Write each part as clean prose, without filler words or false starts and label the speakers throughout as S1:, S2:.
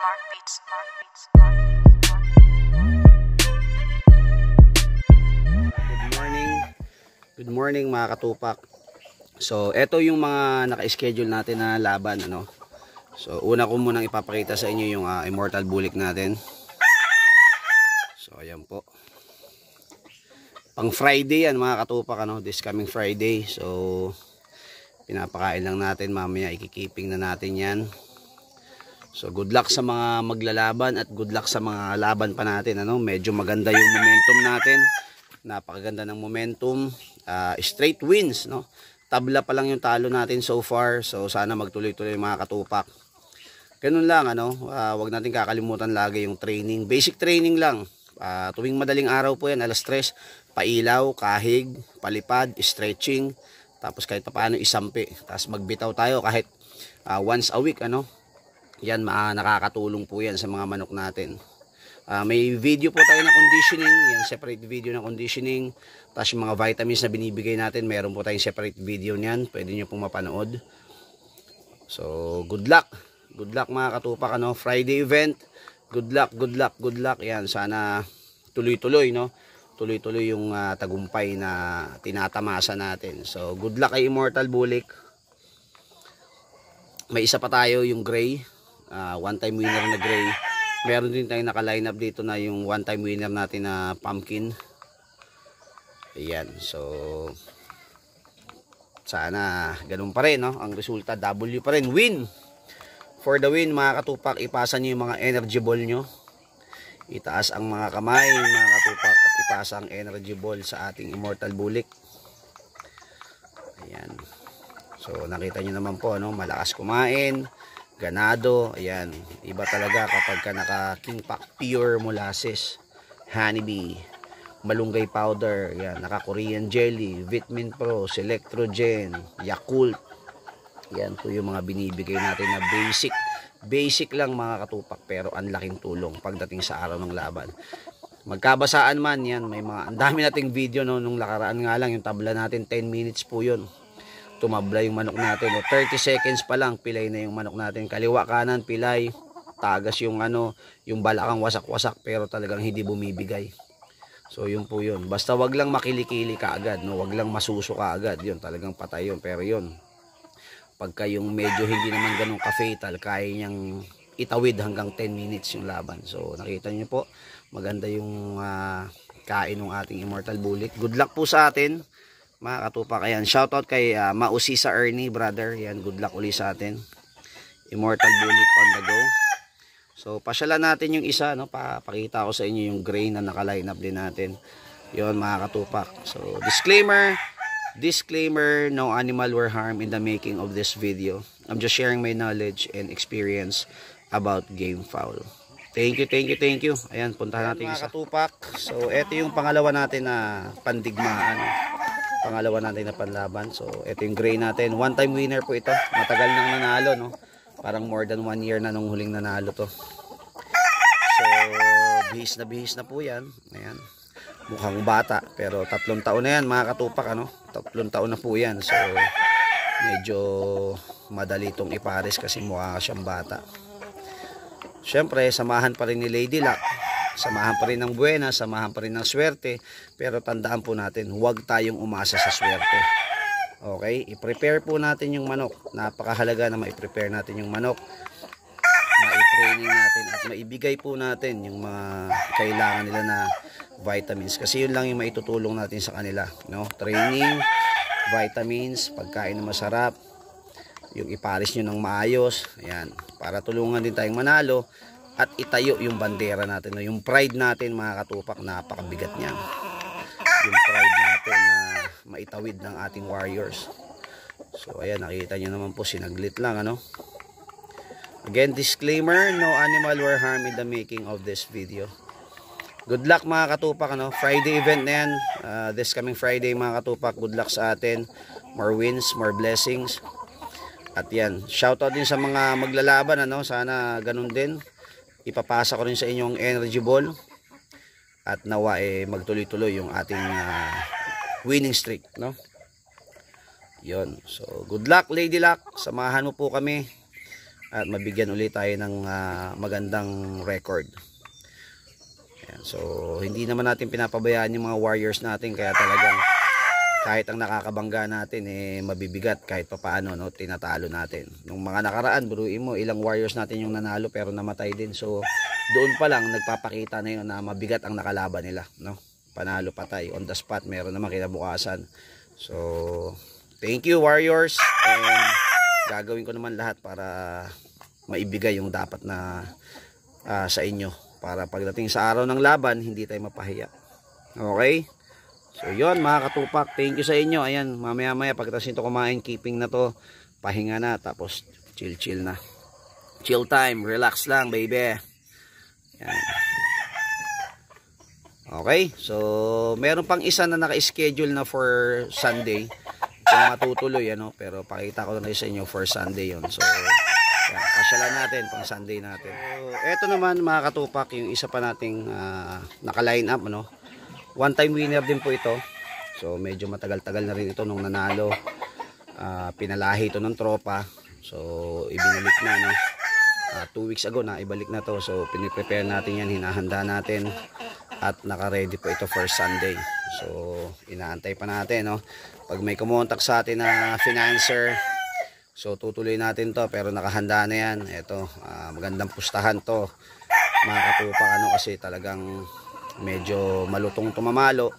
S1: Good morning mga katupak. So eto yung mga naka-schedule natin na laban, ano. So una ko munang ipapakita sa inyo yung Immortal Bulik natin. So ayan po. Pang Friday yan mga katupak, ano, this coming Friday. So pinapakain lang natin, mamaya ikikiping na natin yan. So good luck sa mga maglalaban at good luck sa mga laban pa natin, ano. Medyo maganda yung momentum natin. Napakaganda ng momentum. Straight wins, no. Tabla pa lang yung talo natin so far. So sana magtuloy-tuloy mga katupak. Ganun lang, ano. Wag natin kakalimutan lagi yung training. Basic training lang. Tuwing madaling araw po yan, alas 3, pailaw, kahig, palipad, stretching. Tapos kahit paano isampi. Tapos magbitaw tayo kahit once a week, ano. Yan, nakakatulong po yan sa mga manok natin. May video po tayo na conditioning. Yan, separate video na conditioning. Tapos yung mga vitamins na binibigay natin, meron po tayong separate video niyan. Pwede nyo pong mapanood. So, good luck. Good luck mga katupak, ano. Friday event. Good luck, good luck, good luck. Yan, sana tuloy-tuloy, no. Tuloy-tuloy yung tagumpay na tinatamasa natin. So, good luck kay Immortal Bulik. May isa pa tayo, yung Gray. One-time winner na Gray. Meron din tayong naka-line up dito na yung one-time winner natin na Pumpkin. Ayan, so sana ganun pa rin, no? Ang resulta, W pa rin, win. For the win mga katupak, ipasa nyo yung mga energy ball nyo. Itaas ang mga kamay mga katupak at ipasa ang energy ball sa ating Immortal Bulik. Ayan. So nakita nyo naman po, no? Malakas kumain, ganado. Ayan, iba talaga kapag ka naka King Pack Pure Molasses, Honeybee, Malunggay Powder, ayan, naka Korean Jelly, Vitamin Pro, Selectrogen, Yakult. Yan po yung mga binibigay natin na basic lang mga katupak, pero ang laking tulong pagdating sa araw ng laban. Magkabasaan man yan, may mga, ang dami nating video, no, nung nakaraan nga lang, yung tabla natin 10 minutes po yun. Tumabla yung manok natin, no? 30 seconds pa lang pilay na yung manok natin, kaliwa kanan pilay, tagas yung ano, yung balakang wasak-wasak, pero talagang hindi bumibigay. So yun po yun, basta wag lang makilikili ka agad, no? Wag lang masuso ka agad, yun talagang patay yun. Pero yun, pagka yung medyo hindi naman ganun ka-fatal, kaya niyang itawid hanggang 10 minutes yung laban. So nakita niyo po, maganda yung kain ng ating Immortal Bulik. Good luck po sa atin mga katupak. Ayan, shoutout kay Mausisa Ernie, brother. Yan, good luck uli sa atin. Immortal Bulik on the go. So pasyalan natin yung isa, no? Pakita ko sa inyo yung Gray na naka-line up din natin. Yon mga katupak. So disclaimer, no animal were harmed in the making of this video. I'm just sharing my knowledge and experience about game fowl. Thank you. Ayan, puntahan natin mga katupak. So ito yung pangalawa natin na pandigmaan. Pangalawa natin na panlaban. So ito yung Gray natin. One time winner po ito. Matagal nang nanalo, no? Parang more than 1 year na nung huling nanalo to. So bihis na po yan. Ayan. Mukhang bata, pero 3 taon na yan mga katupak, ano? 3 taon na po yan. So medyo madali itong ipares kasi mukha siyang bata. Syempre samahan pa rin ni Lady Luck, samahan pa rin ng Buena, samahan pa rin ng swerte. Pero tandaan po natin, huwag tayong umasa sa swerte. Okay, i-prepare po natin yung manok. Napakahalaga na ma-prepare natin yung manok, ma-training natin at maibigay po natin yung mga kailangan nila na vitamins, kasi yun lang yung maitutulong natin sa kanila, no? Training, vitamins, pagkain na masarap, yung iparis nyo ng maayos. Ayan, para tulungan din tayong manalo at itayo yung bandera natin, no? Yung pride natin mga katupak, napakabigat niyan. Yung pride natin na maitawid ng ating warriors. So ayan, nakita nyo naman po, sinaglit lang, ano. Again, disclaimer, no animal were harmed in the making of this video. Good luck mga katupak, ano. Friday event na yan, this coming Friday mga katupak. Good luck sa atin, more wins, more blessings. At yan, shoutout din sa mga maglalaban, ano. Sana ganun din, ipapasa ko rin sa inyong energy ball. At nawa magtuloy-tuloy yung ating winning streak, no? Yon. So good luck Lady Luck, samahan mo po kami. at mabigyan ulit tayo ng magandang record. Ayan, so hindi naman natin pinapabayaan yung mga warriors natin, kaya talagang kahit ang nakakabangga natin mabibigat kahit papaano, no, tinatalo natin. Nung mga nakaraan, buruin mo, ilang warriors natin yung nanalo pero namatay din. So doon pa lang nagpapakita na yun na mabigat ang nakalaban nila, no? Panalo, patay, on the spot, meron naman kinabukasan. So thank you warriors, and gagawin ko naman lahat para maibigay yung dapat na sa inyo, para pagdating sa araw ng laban hindi tayo mapahiya. Okay, so yun mga katupak, thank you sa inyo. Ayan, mamaya pagkatapos nito kumain, keeping na to, pahinga na, tapos chill na, chill time, relax lang baby. Ayan. Okay, so meron pang isa na naka-schedule na for Sunday kung matutuloy, ano, pero pakita ko na sa inyo for Sunday yon. So yan, pasyalan natin pang Sunday natin. So eto naman mga katupak, yung isa pa nating naka-line up, ano, one time winner din po ito. So medyo matagal-tagal na rin ito nung nanalo, pinalahi ito ng tropa, so ibinalik na, no. 2 weeks ago na ibalik na to, so piniprepare natin yan, hinahanda natin, at naka-ready po ito for Sunday. So inaantay pa natin, no, pag may kumontak sa atin na financer, so tutuloy natin to, pero nakahanda na yan. Ito, magandang pustahan to mga katupak, ano, kasi talagang medyo malutong tumamalo,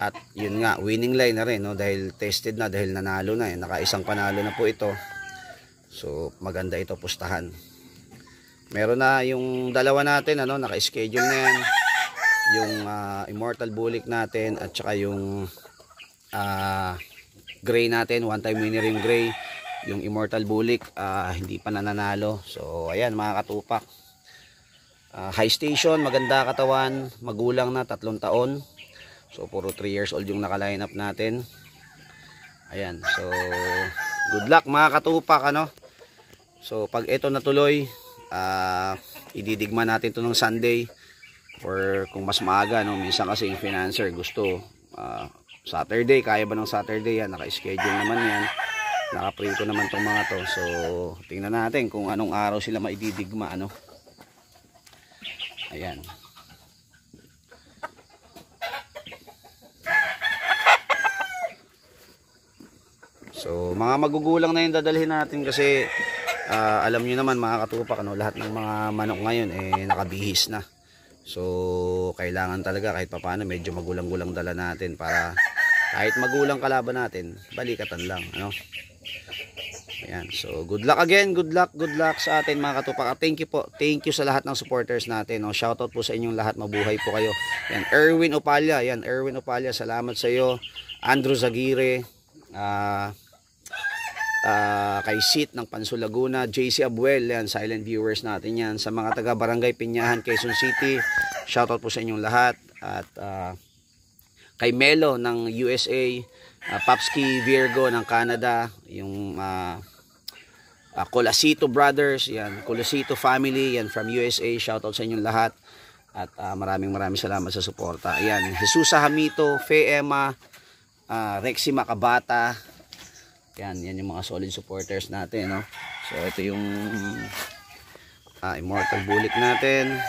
S1: at yun nga, winning line na rin, no, dahil tested na, dahil nanalo na, naka-isang panalo na po ito. So maganda ito pustahan. Meron na yung dalawa natin, ano, naka-schedule na yan, yung Immortal Bulik natin at saka yung Gray natin, one time winner yung Gray. Yung Immortal Bulik hindi pa nananalo. So ayan mga katupak, high station, maganda katawan, magulang na, 3 taon. So puro 3 years old yung naka-line up natin. Ayan, so good luck mga katupak, ano. So pag ito natuloy, ididigma natin to ng Sunday, or kung mas maaga, no, minsan kasi yung financer gusto Saturday, kaya ba ng Saturday? Yan, naka-schedule naman yan, naka-prito naman tong mga to. So tingnan natin kung anong araw sila maididigma, ano. Ayan. So mga magugulang na yung dadalhin natin, kasi alam nyo naman mga katupak, ano, lahat ng mga manok ngayon nakabihis na. So kailangan talaga kahit papaano medyo magulang-gulang dala natin, para kahit magulang kalaban natin, balikatan lang, ano. Ayan, so good luck again, good luck sa atin mga katupak. Thank you po, thank you sa lahat ng supporters natin, no. Shoutout po sa inyong lahat, mabuhay po kayo. Yan, Erwin Opalya, salamat sa iyo. Andrew Zagire, kay Sit ng Panso Laguna, JC Abuel, yan, silent viewers natin yan. Sa mga taga Barangay Pinyahan, Quezon City, shoutout po sa inyong lahat. At kay Melo ng USA, Papski Virgo ng Canada, yung Colasito Brothers, yan, Colasito family, yan, from USA, shoutout sa inyong lahat. At maraming salamat sa suporta. Ayan, Jesusa Hamito, Fe Emma, Rexy Macabata. Yan yung mga solid supporters natin, no. So ito yung Immortal Bulik natin.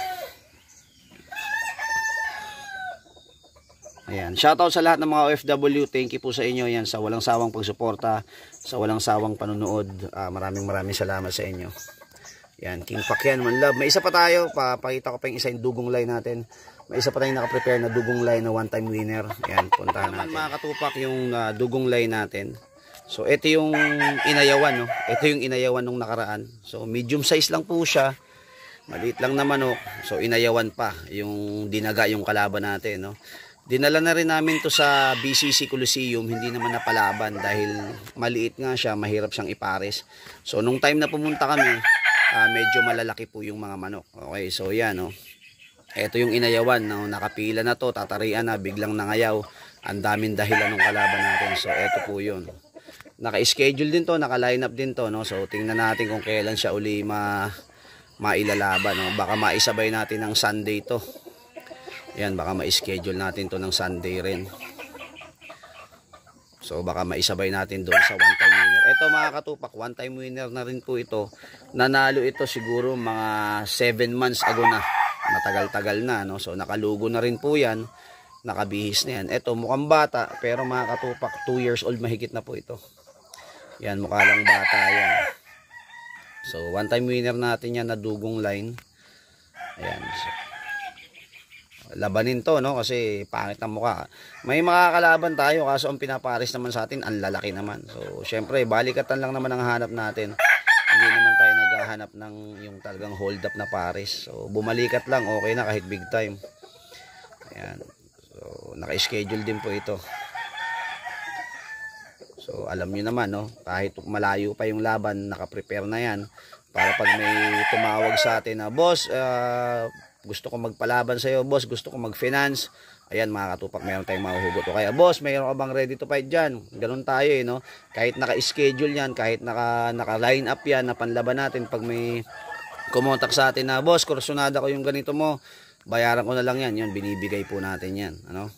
S1: Ayan, shoutout sa lahat ng mga OFW. Thank you po sa inyo, yan, sa walang sawang pagsuporta, sa walang sawang panonood. Maraming salamat sa inyo. Yan, King Pacquiao, one love. May isa pa tayo, papakita ko pa yung isa yung dugong line natin. May isa pa tayong naka-prepare na dugong line na one time winner. Yan, puntahan natin mga katupak yung dugong line natin. So ito yung inayawan, no. Ito yung inayawan nung nakaraan. So medium size lang po siya. Maliit lang naman, no. So inayawan pa yung dinaga yung kalaban natin, no. Dinala na rin namin to sa BCC Coliseum, hindi naman napalaban dahil maliit nga siya, mahirap siyang ipares. So nung time na pumunta kami, medyo malalaki po yung mga manok. Okay, so yan, no. Ito yung inayawan, no. Nakapila na to, tatarian na, biglang nangayaw. Ang daming dahilan ng kalaban natin. So ito po yun. Naka-schedule din to, naka-line up din to, no. So tingnan natin kung kailan siya uli mailalaban, no. Baka maisabay natin ng Sunday to. Yan, baka ma-schedule natin to ng Sunday rin. So baka maisabay natin doon sa one time winner. Ito mga katupak, one time winner na rin po ito. Nanalo ito siguro mga 7 months ago na. Matagal-tagal na, no? So nakalugo na rin po yan. Nakabihis na yan. Ito mukhang bata, pero mga katupak, 2 years old mahigit na po ito. Yan, mukha lang bata yan. So one time winner natin yan na dugong line. Ayan. So, labanin to, no? Kasi pangit ang mukha. May makakalaban tayo, kaso ang pinaparis naman sa atin, ang lalaki naman. So syempre, balikatan lang naman ang hanap natin. Hindi naman tayo naghahanap ng yung talagang hold up na pares. So bumalikat lang, okay na kahit big time. Ayan. So naka-schedule din po ito. So alam niyo naman, no, kahit malayo pa yung laban, naka-prepare na yan para pag may tumawag sa atin na, boss, gusto ko magpalaban sa iyo, boss, gusto ko mag-finance. Ayan mga katupak, meron tayong mahuhugot. O kaya, boss, mayroon ka bang ready to fight dyan? Ganun tayo, no? Kahit naka-schedule yan, kahit naka-line up yan, na panlaban natin. Pag may kumontak sa atin na, boss, kursunada ko yung ganito mo, bayaran ko na lang yan. Yun, binibigay po natin yan. Ano?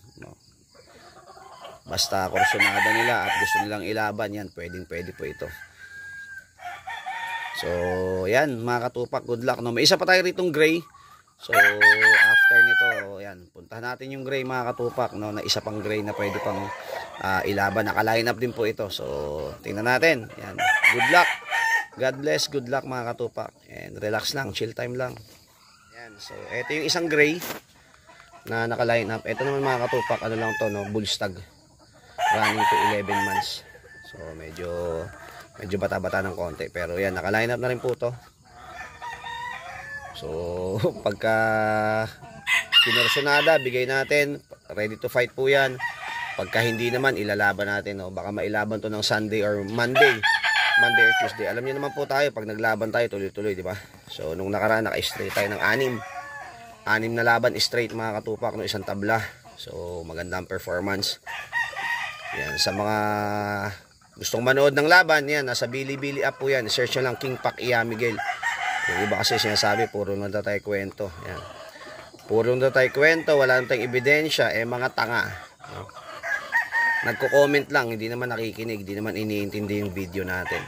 S1: Basta kursunada nila at gusto nilang ilaban, yan, pwede po ito. So, yan, mga katupak, good luck. No? May isa pa tayo ritong gray. So after nito, yan, puntahan natin yung gray mga katupak, no, na isa pang gray na pwede pang ilaban. Naka-line up din po ito. So tingnan natin. Yan. Good luck. God bless. Good luck mga katupak. And relax lang, chill time lang. Yan. So ito yung isang gray na naka-line up. Ito naman mga katupak, ano lang to, no, bull stag. Running to 11 months. So medyo bata-bata ng konti, pero yan, naka-line up na rin po to. So pagka pinersonada, bigay natin, ready to fight po yan. Pagka hindi naman, ilalaban natin, no? Baka mailaban to ng Sunday or Monday or Tuesday. Alam niyo naman po tayo, pag naglaban tayo, tuloy-tuloy, di ba? So nung nakaraan, naka-straight tayo ng 6 na laban straight mga katupak, no, isang tabla. So magandang performance. Yan, sa mga gustong manood ng laban, yan, nasa Bilibili app po yan. Search nyo lang King Pacquiao Miguel. Yung iba kasi sinasabi, puro na tayo kwento. Yan. Puro na tayo kwento, wala na tayong ebidensya, mga tanga. No? Nagko-comment lang, hindi naman nakikinig, hindi naman iniintindi yung video natin.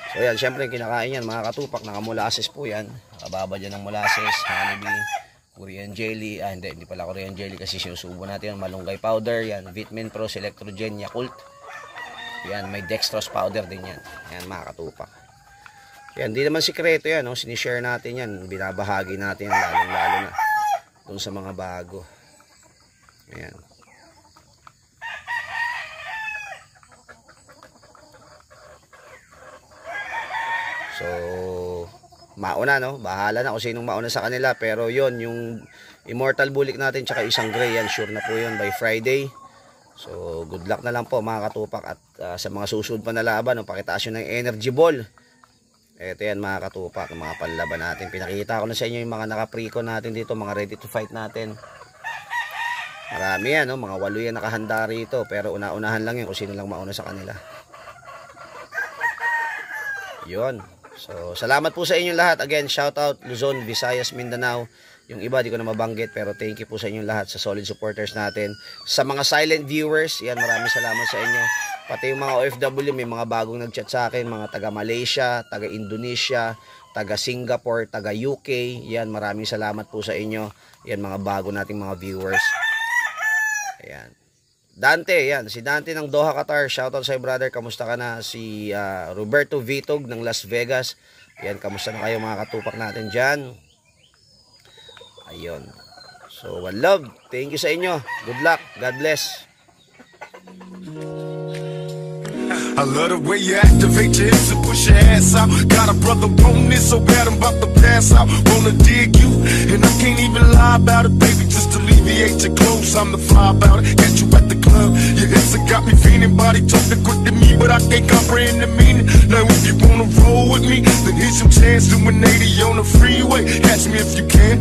S1: So yan, syempre kinakain yan, mga katupak, naka-molasses po yan. Nakababa dyan ng molasses, honeybee, Korean jelly, hindi pala Korean jelly kasi sinusubo natin yan, malunggay powder, yan, Vitamin Pro, Selectrogen, Yakult. Yan, may dextrose powder din yan. Yan, mga katupak. Yan, di naman sikreto yan, no? Sinishare natin yan, binabahagi natin yan, lalo na dun sa mga bago. Ayan. So, mauna, no? Bahala na kung sinong mauna sa kanila, pero yon, yung Immortal Bulik natin, tsaka isang gray, yan, sure na po yun by Friday. So, good luck na lang po mga katupak, at sa mga susunod pa na laban, no, pakitaas nyo ng energy ball. Ito yan mga katupak, mga panlaban natin. Pinakita ko na sa inyo yung mga naka-pre-con natin dito, mga ready to fight natin. Marami yan, no? Mga 8 yan nakahanda rito, pero una-unahan lang yan kung sino lang mauna sa kanila. Yun. So, salamat po sa inyong lahat. Again, shout out Luzon, Visayas, Mindanao. Yung iba, di ko na mabanggit, pero thank you po sa inyong lahat, sa solid supporters natin. Sa mga silent viewers, yan, maraming salamat sa inyo. Pati yung mga OFW, may mga bagong nag-chat sa akin, mga taga Malaysia, taga Indonesia, taga Singapore, taga UK. Yan, maraming salamat po sa inyo. Yan, mga bago nating mga viewers. Ayan. Dante, yan, si Dante ng Doha, Qatar. Shoutout sa iyo, brother. Kamusta ka na? Si Roberto Vitog ng Las Vegas. Yan, kamusta na kayo mga katupak natin dyan? Ayun. So, one love. Thank you sa inyo. Good luck. God bless.
S2: I love the way you activate your hips and push your ass out. Got a brother on this so bad I'm about to pass out. Wanna dig you, and I can't even lie about it, baby. Just alleviate your clothes, I'm the fly about it. Catch you at the club, your hips have got me feeling. Body talking quick to me, but I can't comprehend the meaning. Now if you wanna roll with me, then here's some chance to 180 on the freeway. Catch me if you can.